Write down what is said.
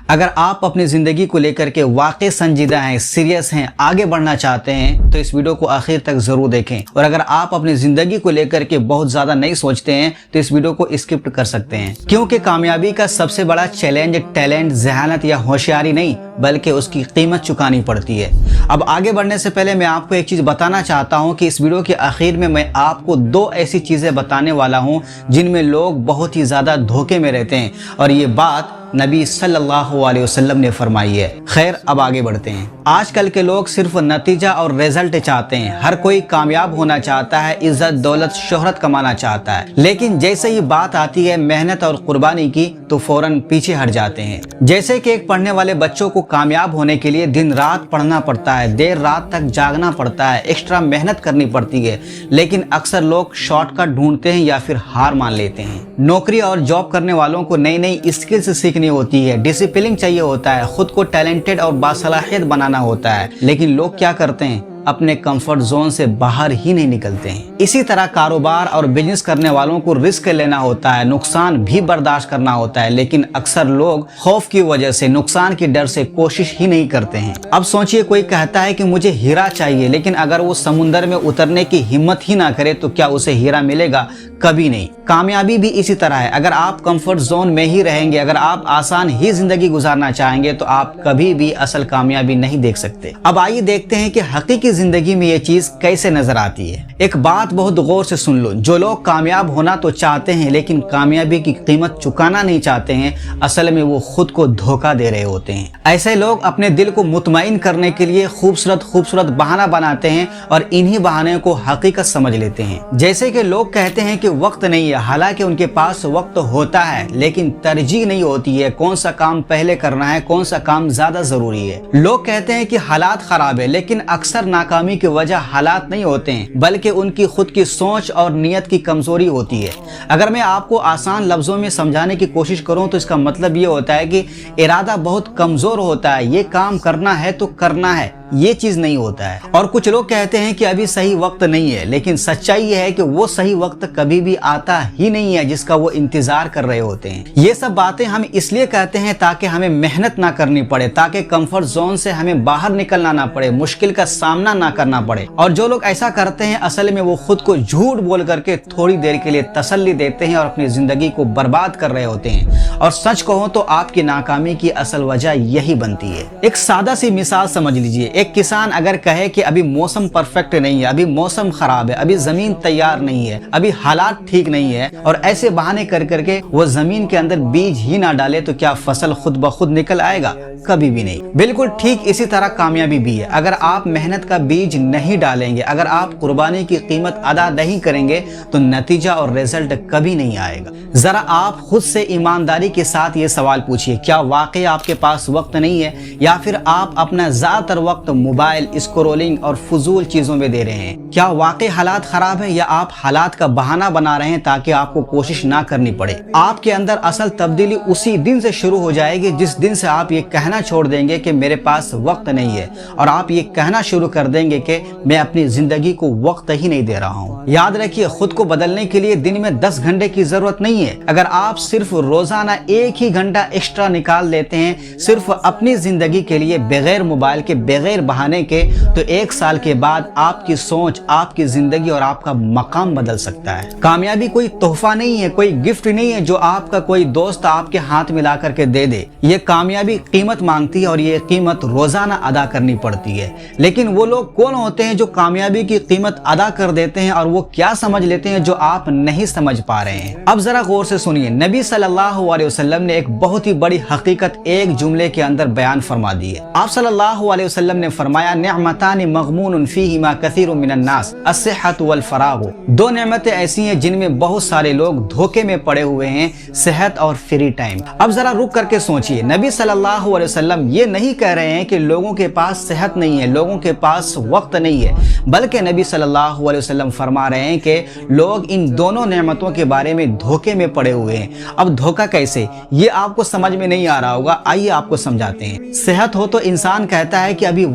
اگر آپ اپنی زندگی کو لے کر کے واقعی سنجیدہ ہیں، سیریس ہیں، آگے بڑھنا چاہتے ہیں تو اس ویڈیو کو آخر تک ضرور دیکھیں، اور اگر آپ اپنی زندگی کو لے کر کے بہت زیادہ نہیں سوچتے ہیں تو اس ویڈیو کو اسکپ کر سکتے ہیں، کیونکہ کامیابی کا سب سے بڑا چیلنج ٹیلنٹ، ذہانت یا ہوشیاری نہیں بلکہ اس کی قیمت چکانی پڑتی ہے۔ اب آگے بڑھنے سے پہلے میں آپ کو ایک چیز بتانا چاہتا ہوں کہ اس ویڈیو کے آخر میں آپ کو دو ایسی چیزیں بتانے والا ہوں جن میں لوگ بہت ہی زیادہ دھوکے میں رہتے ہیں، اور یہ بات نبی صلی اللہ علیہ وسلم نے فرمائی ہے۔ خیر، اب آگے بڑھتے ہیں۔ آج کل کے لوگ صرف نتیجہ اور رزلٹ چاہتے ہیں، ہر کوئی کامیاب ہونا چاہتا ہے، عزت، دولت، شہرت کمانا چاہتا ہے، لیکن جیسے ہی بات آتی ہے محنت اور قربانی کی تو فوراً پیچھے ہٹ جاتے ہیں۔ جیسے کہ ایک پڑھنے والے بچوں کو کامیاب ہونے کے لیے دن رات پڑھنا پڑتا ہے، دیر رات تک جاگنا پڑتا ہے، ایکسٹرا محنت کرنی پڑتی ہے، لیکن اکثر لوگ شارٹ کٹ ڈھونڈتے ہیں یا پھر ہار مان لیتے ہیں۔ نوکری اور جاب کرنے والوں کو نئی نئی اسکلز سیکھنی ہوتی ہے، ڈسپلن چاہیے ہوتا ہے، خود کو ٹیلنٹڈ اور باصلاحیت بنانا ہوتا ہے، لیکن لوگ کیا کرتے ہیں؟ اپنے کمفرٹ زون سے باہر ہی نہیں نکلتے ہیں۔ اسی طرح کاروبار اور بزنس کرنے والوں کو رسک لینا ہوتا ہے، نقصان بھی برداشت کرنا ہوتا ہے، لیکن اکثر لوگ خوف کی وجہ سے، نقصان کے ڈر سے کوشش ہی نہیں کرتے ہیں۔ اب سوچئے، کوئی کہتا ہے کہ مجھے ہیرا چاہیے، لیکن اگر وہ سمندر میں اترنے کی ہمت ہی نہ کرے تو کیا اسے ہیرا ملے گا؟ کبھی نہیں۔ کامیابی بھی اسی طرح ہے، اگر آپ کمفرٹ زون میں ہی رہیں گے، اگر آپ آسان ہی زندگی گزارنا چاہیں گے تو آپ کبھی بھی اصل کامیابی نہیں دیکھ سکتے۔ اب آئیے دیکھتے ہیں کہ حقیقی زندگی میں یہ چیز کیسے نظر آتی ہے۔ ایک بات بہت غور سے سن لو، جو لوگ کامیاب ہونا تو چاہتے ہیں لیکن کامیابی کی قیمت چکانا نہیں چاہتے ہیں، اصل میں وہ خود کو دھوکہ دے رہے ہوتے ہیں۔ ایسے لوگ اپنے دل کو مطمئن کرنے کے لیے خوبصورت بہانہ بناتے ہیں اور انہی بہانے کو حقیقت سمجھ لیتے ہیں۔ جیسے کہ لوگ کہتے ہیں کہ وقت نہیں ہے، حالانکہ ان کے پاس وقت ہوتا ہے، لیکن ترجیح نہیں ہوتی ہے کون سا کام پہلے کرنا ہے، کون سا کام زیادہ ضروری ہے۔ لوگ کہتے ہیں کہ حالات خراب ہے، لیکن اکثر ناکامی کی وجہ حالات نہیں ہوتے ہیں بلکہ ان کی خود کی سوچ اور نیت کی کمزوری ہوتی ہے۔ اگر میں آپ کو آسان لفظوں میں سمجھانے کی کوشش کروں تو اس کا مطلب یہ ہوتا ہے کہ ارادہ بہت کمزور ہوتا ہے، یہ کام کرنا ہے تو کرنا ہے، یہ چیز نہیں ہوتا ہے۔ اور کچھ لوگ کہتے ہیں کہ ابھی صحیح وقت نہیں ہے، لیکن سچائی یہ ہے کہ وہ صحیح وقت کبھی بھی آتا ہی نہیں ہے جس کا وہ انتظار کر رہے ہوتے ہیں۔ یہ سب باتیں ہم اس لیے کہتے ہیں تاکہ ہمیں محنت نہ کرنی پڑے، تاکہ کمفرٹ زون سے ہمیں باہر نکلنا نہ پڑے، مشکل کا سامنا نہ کرنا پڑے۔ اور جو لوگ ایسا کرتے ہیں اصل میں وہ خود کو جھوٹ بول کر کے تھوڑی دیر کے لیے تسلی دیتے ہیں اور اپنی زندگی کو برباد کر رہے ہوتے ہیں۔ اور سچ کہوں تو آپ کی ناکامی کی اصل وجہ یہی بنتی ہے۔ ایک سادہ سی مثال سمجھ لیجئے، ایک کسان اگر کہے کہ ابھی موسم پرفیکٹ نہیں ہے، ابھی موسم خراب ہے، ابھی زمین تیار نہیں ہے، ابھی حالات ٹھیک نہیں ہے، اور ایسے بہانے کر کر کے وہ زمین کے اندر بیج ہی نہ ڈالے تو کیا فصل خود بخود نکل آئے گا؟ کبھی بھی نہیں۔ بالکل ٹھیک اسی طرح کامیابی بھی ہے، اگر آپ محنت کا بیج نہیں ڈالیں گے، اگر آپ قربانی کی قیمت ادا نہیں کریں گے تو نتیجہ اور رزلٹ کبھی نہیں آئے گا۔ ذرا آپ خود سے ایمانداری کے ساتھ یہ سوال پوچھئے، کیا واقعی آپ کے پاس وقت نہیں ہے، یا پھر آپ اپنا زیادہ تر وقت موبائل، اسکرولنگ اور فضول چیزوں میں دے رہے ہیں؟ کیا واقعی حالات خراب ہیں، یا آپ حالات کا بہانہ بنا رہے ہیں تاکہ آپ کو کوشش نہ کرنی پڑے؟ آپ کے اندر اصل تبدیلی اسی دن سے شروع ہو جائے گی جس دن سے آپ یہ کہنا چھوڑ دیں گے کہ میرے پاس وقت نہیں ہے، اور آپ یہ کہنا شروع کر دیں گے کہ میں اپنی زندگی کو وقت ہی نہیں دے رہا ہوں۔ یاد رکھیے، خود کو بدلنے کے لیے دن میں 10 گھنٹے کی ضرورت نہیں ہے۔ اگر آپ صرف روزانہ 1 ہی گھنٹہ ایکسٹرا نکال لیتے ہیں صرف اپنی زندگی کے لیے، بغیر موبائل کے، بغیر بہانے کے، تو 1 سال کے بعد آپ کی سوچ، آپ کی زندگی اور آپ کا مقام بدل سکتا ہے۔ کامیابی کوئی تحفہ نہیں ہے، کوئی گفٹ نہیں ہے جو آپ کا کوئی دوست آپ کے ہاتھ میں لا کر کے دے دے۔ یہ کامیابی قیمت مانگتی ہے اور یہ قیمت روزانہ ادا کرنی پڑتی ہے۔ لیکن وہ لوگ کون ہوتے ہیں جو کامیابی کی قیمت ادا کر دیتے ہیں، اور وہ کیا سمجھ لیتے ہیں جو آپ نہیں سمجھ پا رہے ہیں؟ اب ذرا غور سے سنیے، نبی صلی اللہ علیہ وسلم نے ایک بہت ہی بڑی حقیقت ایک جملے کے اندر بیان فرما دی ہے۔ آپ صلی اللہ علیہ وسلم نے فرمایا، نعمتان مغمون فیہما کثیر من الناس، الصحۃ والفراغ۔ 2 نعمتیں ایسی ہیں جن میں بہت سارے لوگ دھوکے میں پڑے ہوئے ہیں، صحت اور فری ٹائم۔ اب ذرا رک کر کے سوچئے، نبی صلی اللہ علیہ وسلم یہ نہیں کہہ رہے ہیں کہ لوگوں کے پاس صحت نہیں ہے، لوگوں کے پاس وقت نہیں ہے، بلکہ نبی صلی اللہ علیہ وسلم فرما رہے ہیں کہ لوگ ان دونوں نعمتوں کے بارے میں دھوکے میں پڑے ہوئے ہیں۔ اب دھوکا کیسے؟ یہ آپ کو سمجھ میں نہیں آ رہا ہوگا، آئیے آپ کو سمجھاتے ہیں۔ صحت ہو تو انسان کہتا ہے کہ ابھی